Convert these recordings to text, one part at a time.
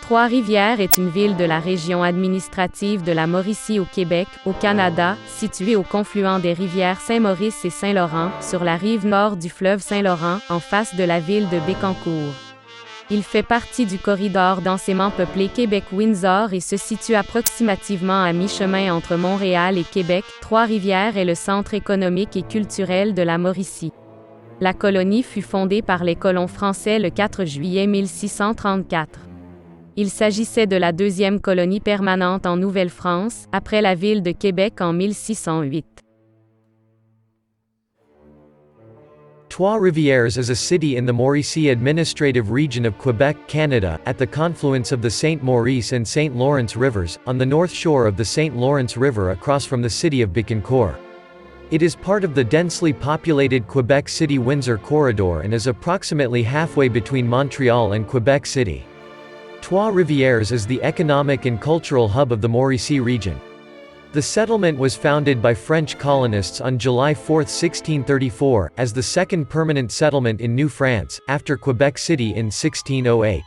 Trois-Rivières est une ville de la région administrative de la Mauricie au Québec, au Canada, située au confluent des rivières Saint-Maurice et Saint-Laurent, sur la rive nord du fleuve Saint-Laurent, en face de la ville de Bécancour. Il fait partie du corridor densément peuplé Québec-Windsor et se situe approximativement à mi-chemin entre Montréal et Québec. Trois-Rivières est le centre économique et culturel de la Mauricie. La colonie fut fondée par les colons français le 4 juillet 1634. Il s'agissait de la deuxième colonie permanente en Nouvelle-France, après la ville de Québec en 1608. Trois-Rivières is a city in the Mauricie administrative region of Quebec, Canada, at the confluence of the St. Maurice and St. Lawrence rivers, on the north shore of the St. Lawrence River across from the city of Bécancour. It is part of the densely populated Quebec City-Windsor corridor and is approximately halfway between Montreal and Quebec City. Trois-Rivières is the economic and cultural hub of the Mauricie region. The settlement was founded by French colonists on July 4, 1634, as the second permanent settlement in New France, after Quebec City in 1608.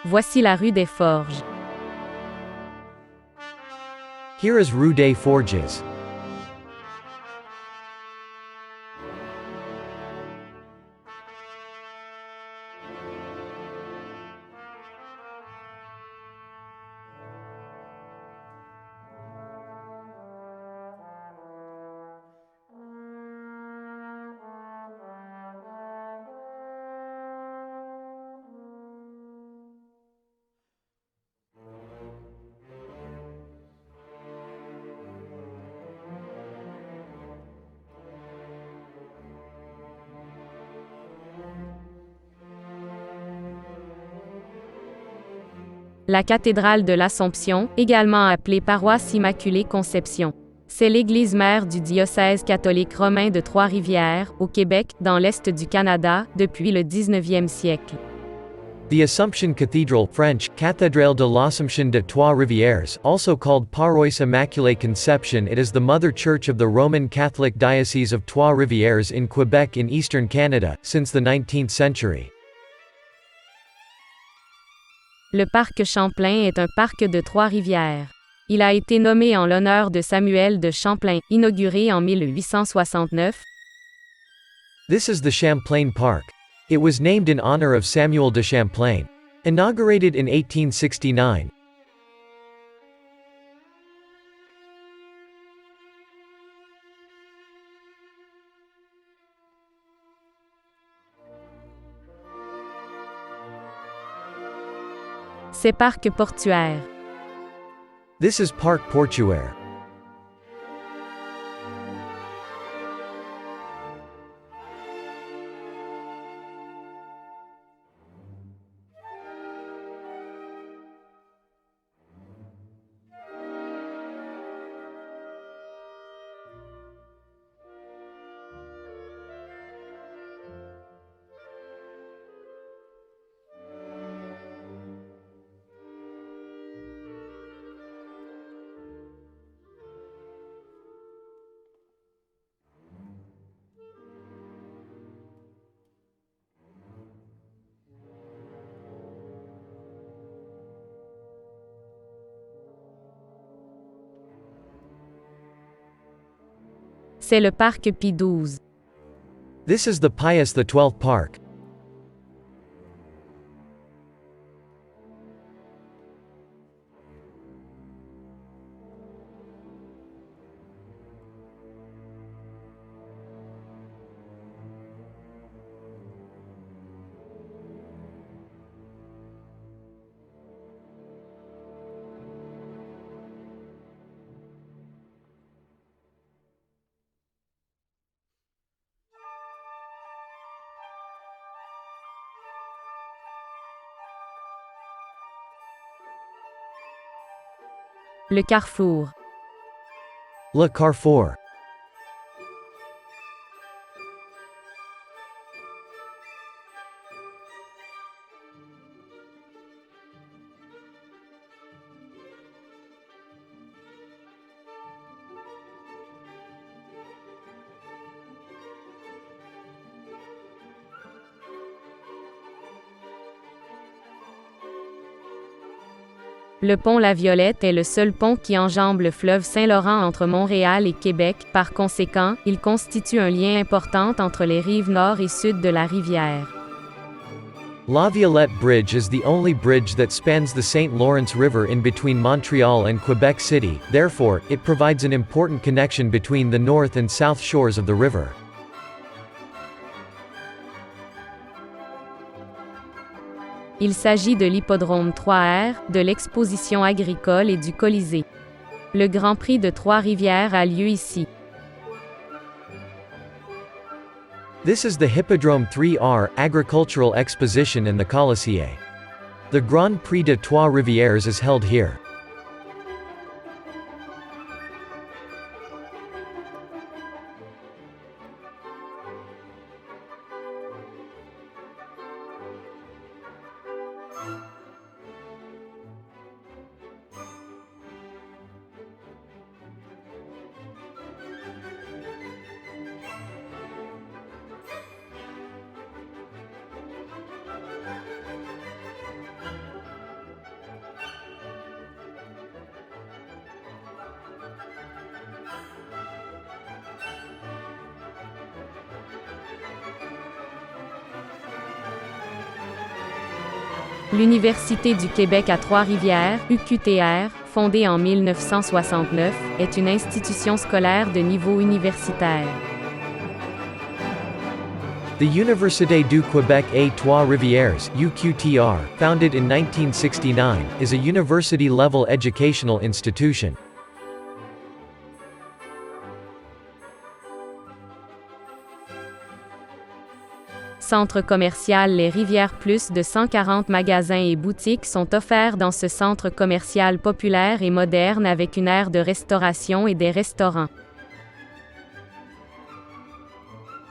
Voici la rue des Forges. Here is Rue des Forges. La cathédrale de l'Assomption, également appelée paroisse Immaculée Conception. C'est l'église mère du diocèse catholique romain de Trois-Rivières, au Québec, dans l'Est du Canada, depuis le 19e siècle. The Assumption Cathedral, French, Cathédrale de l'Assomption de Trois-Rivières, also called Paroisse Immaculée Conception, it is the mother church of the Roman Catholic Diocese of Trois-Rivières in Quebec in eastern Canada, since the 19th century. Le parc Champlain est un parc de Trois-Rivières. Il a été nommé en l'honneur de Samuel de Champlain, inauguré en 1869. This is the Champlain Park. It was named in honor of Samuel de Champlain. Inaugurated in 1869. C'est parc portuaire. This is Parc Portuaire. C'est le parc Pie XII. This is the Pius XII Park. Le carrefour. Le Carrefour. Le pont La Violette est le seul pont qui enjambe le fleuve Saint-Laurent entre Montréal et Québec. Par conséquent, il constitue un lien important entre les rives nord et sud de la rivière. La Violette Bridge is the only bridge that spans the St. Lawrence River in between Montreal and Quebec City, therefore, it provides an important connection between the north and south shores of the river. Il s'agit de l'hippodrome 3R, de l'exposition agricole et du Colisée. Le Grand Prix de Trois-Rivières a lieu ici. This is the Hippodrome 3R Agricultural Exposition and the Colisée. The Grand Prix de Trois-Rivières is held here. L'Université du Québec à Trois-Rivières, UQTR, fondée en 1969, est une institution scolaire de niveau universitaire. The Université du Québec à Trois-Rivières, UQTR, founded in 1969, is a university-level educational institution. Centre commercial Les Rivières. Plus de 140 magasins et boutiques sont offerts dans ce centre commercial populaire et moderne avec une aire de restauration et des restaurants.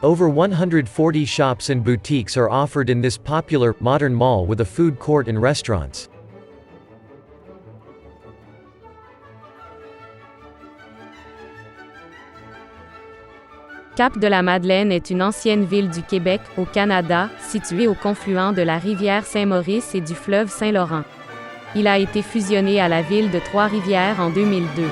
Over 140 shops and boutiques are offered in this popular, modern mall with a food court and restaurants. Cap-de-la-Madeleine est une ancienne ville du Québec, au Canada, située au confluent de la rivière Saint-Maurice et du fleuve Saint-Laurent. Il a été fusionné à la ville de Trois-Rivières en 2002.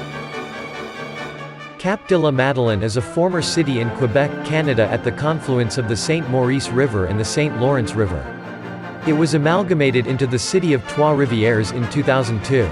Cap-de-la-Madeleine is a former city in Quebec, Canada at the confluence of the St. Maurice River and the St. Lawrence River. It was amalgamated into the city of Trois-Rivières in 2002.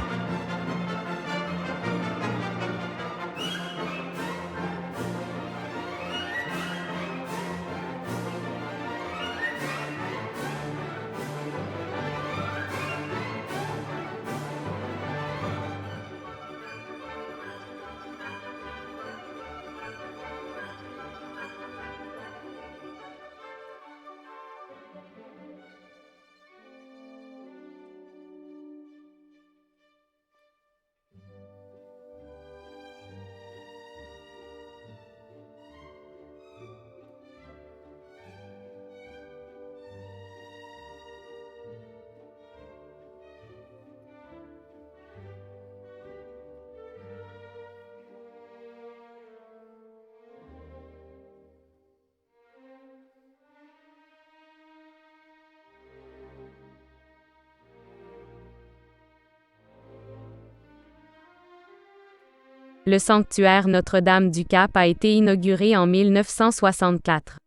Le sanctuaire Notre-Dame du Cap a été inauguré en 1964.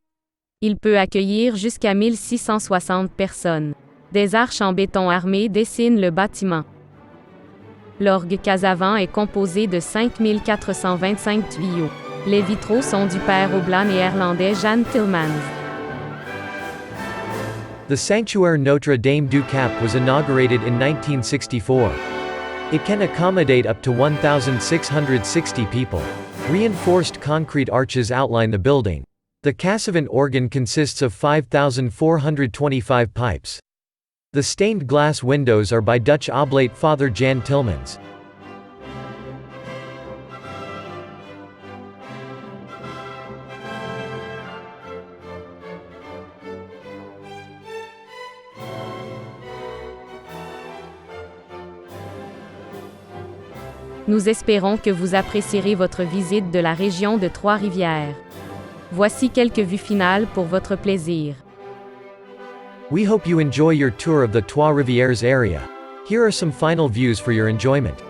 Il peut accueillir jusqu'à 1660 personnes. Des arches en béton armé dessinent le bâtiment. L'orgue Casavant est composé de 5425 tuyaux. Les vitraux sont du père Oblan néerlandais Jan Tillmans. The sanctuaire Notre Dame du Cap was inaugurated in 1964. It can accommodate up to 1,660 people. Reinforced concrete arches outline the building. The Casavant organ consists of 5,425 pipes. The stained glass windows are by Dutch oblate Father Jan Tillmans. Nous espérons que vous apprécierez votre visite de la région de Trois-Rivières. Voici quelques vues finales pour votre plaisir. We hope you enjoy your tour of the Trois-Rivières area. Here are some final views for your enjoyment.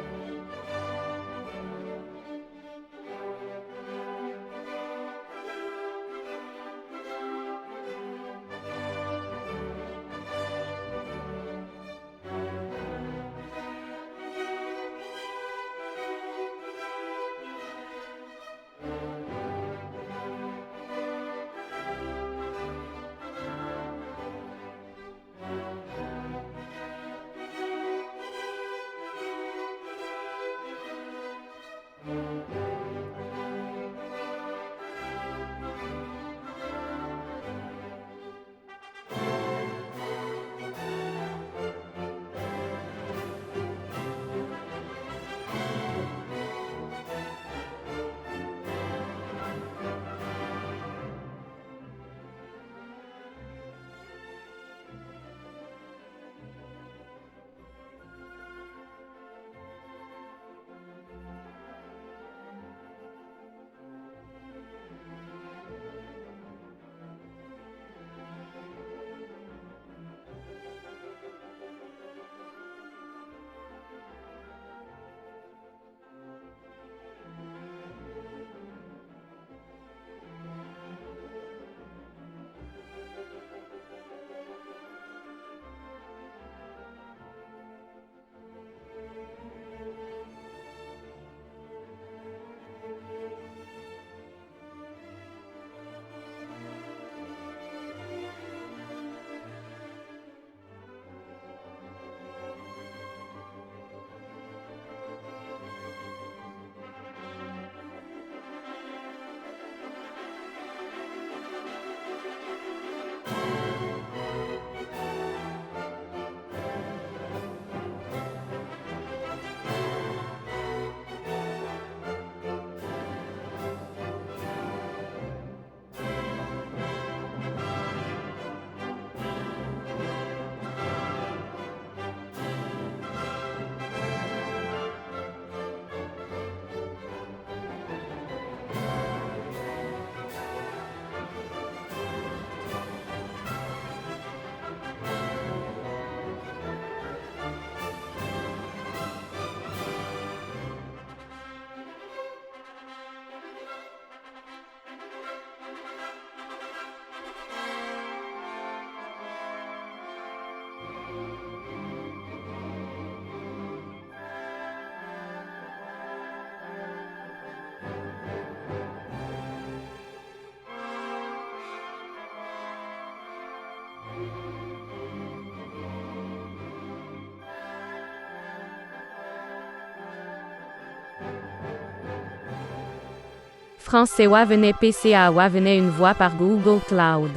Français Wavenet PCA Wavenet une voix par Google Cloud.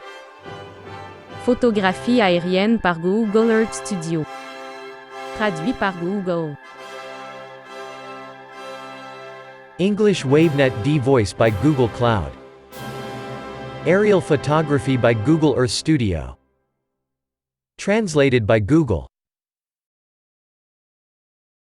Photographie aérienne par Google Earth Studio. Traduit par Google. English WaveNet D Voice by Google Cloud. Aerial photography by Google Earth Studio. Translated by Google.